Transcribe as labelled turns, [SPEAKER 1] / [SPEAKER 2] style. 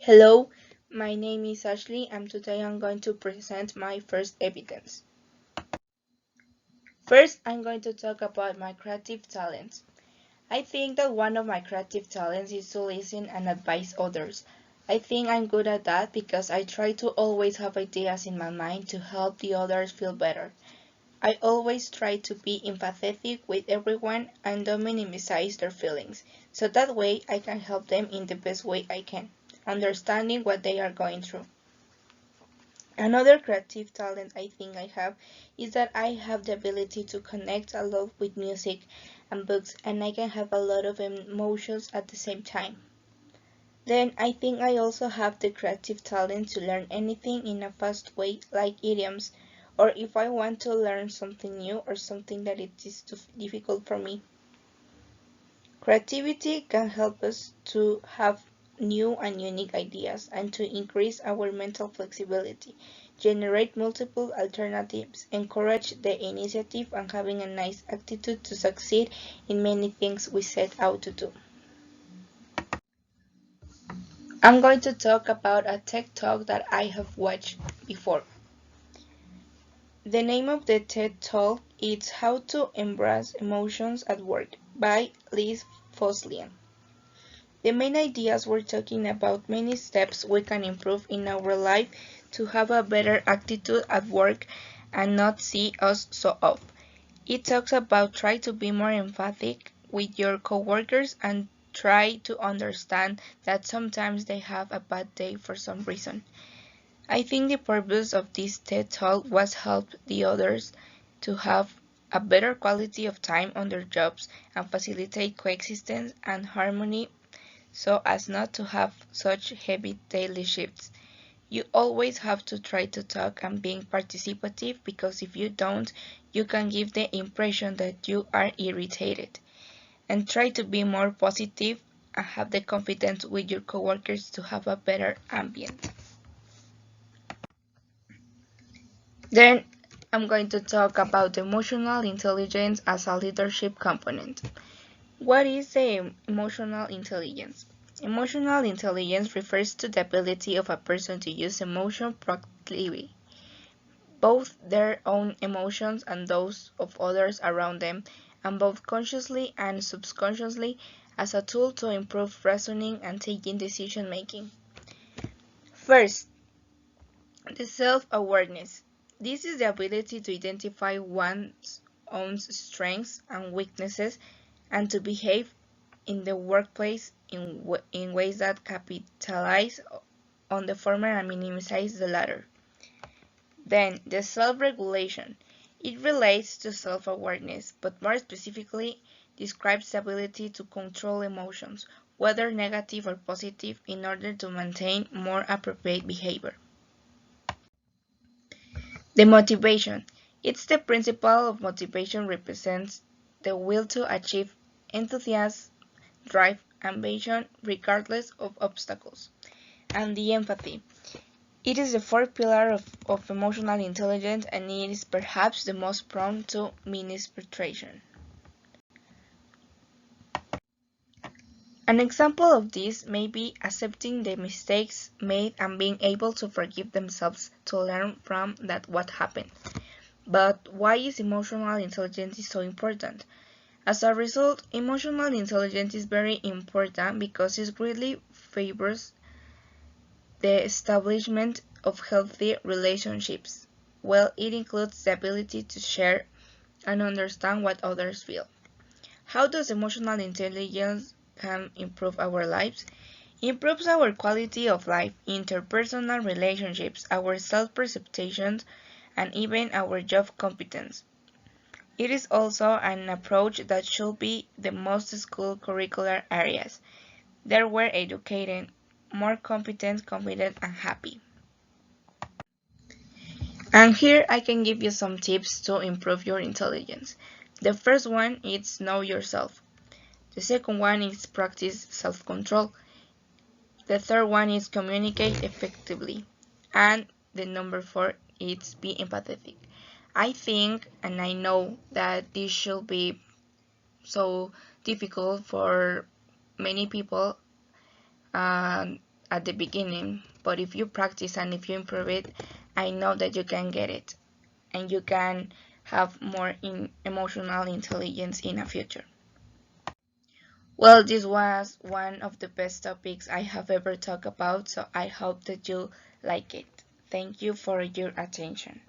[SPEAKER 1] Hello, my name is Ashley and today I'm going to present my first evidence. First, I'm going to talk about my creative talents. I think that one of my creative talents is to listen and advise others. I think I'm good at that because I try to always have ideas in my mind to help the others feel better. I always try to be empathetic with everyone and don't minimize their feelings, so that way I can help them in the best way I can, understanding what they are going through. Another creative talent I think I have is that I have the ability to connect a lot with music and books, and I can have a lot of emotions at the same time. Then I think I also have the creative talent to learn anything in a fast way, like idioms, or if I want to learn something new or something that it is too difficult for me. Creativity can help us to have new and unique ideas and to increase our mental flexibility, generate multiple alternatives, encourage the initiative, and having a nice attitude to succeed in many things we set out to do. I'm going to talk about a TED Talk that I have watched before. The name of the TED Talk is How to Embrace Emotions at Work by Liz Foslian. The main ideas were talking about many steps we can improve in our life to have a better attitude at work and not see us so off. It talks about try to be more emphatic with your coworkers and try to understand that sometimes they have a bad day for some reason. I think the purpose of this TED Talk was help the others to have a better quality of time on their jobs and facilitate coexistence and harmony so as not to have such heavy daily shifts. You always have to try to talk and being participative because if you don't, you can give the impression that you are irritated. And try to be more positive and have the confidence with your coworkers to have a better ambient. Then I'm going to talk about emotional intelligence as a leadership component. What is emotional intelligence? Emotional intelligence refers to the ability of a person to use emotion proactively, both their own emotions and those of others around them, and both consciously and subconsciously as a tool to improve reasoning and taking decision making. First, the self-awareness. This is the ability to identify one's own strengths and weaknesses and to behave in the workplace in ways that capitalize on the former and minimize the latter. Then, the self-regulation. It relates to self-awareness, but more specifically describes the ability to control emotions, whether negative or positive, in order to maintain more appropriate behavior. The motivation. It's the principle of motivation represents the will to achieve enthusiasm, drive, ambition regardless of obstacles. And the empathy. It is the fourth pillar of emotional intelligence and it is perhaps the most prone to misinterpretation. An example of this may be accepting the mistakes made and being able to forgive themselves to learn from that what happened. But why is emotional intelligence so important? As a result, emotional intelligence is very important because it greatly favors the establishment of healthy relationships. Well, it includes the ability to share and understand what others feel. How does emotional intelligence can improve our lives? It improves our quality of life, interpersonal relationships, our self-perception, and even our job competence. It is also an approach that should be the most school curricular areas. There were educated, more competent, and happy. And here I can give you some tips to improve your intelligence. The first one is know yourself. The second one is practice self-control. The third one is communicate effectively. And the number four is be empathetic. I think and I know that this should be so difficult for many people. at the beginning, but if you practice and if you improve it, I know that you can get it and you can have more emotional intelligence in the future. Well, this was one of the best topics I have ever talked about, so I hope that you like it. Thank you for your attention.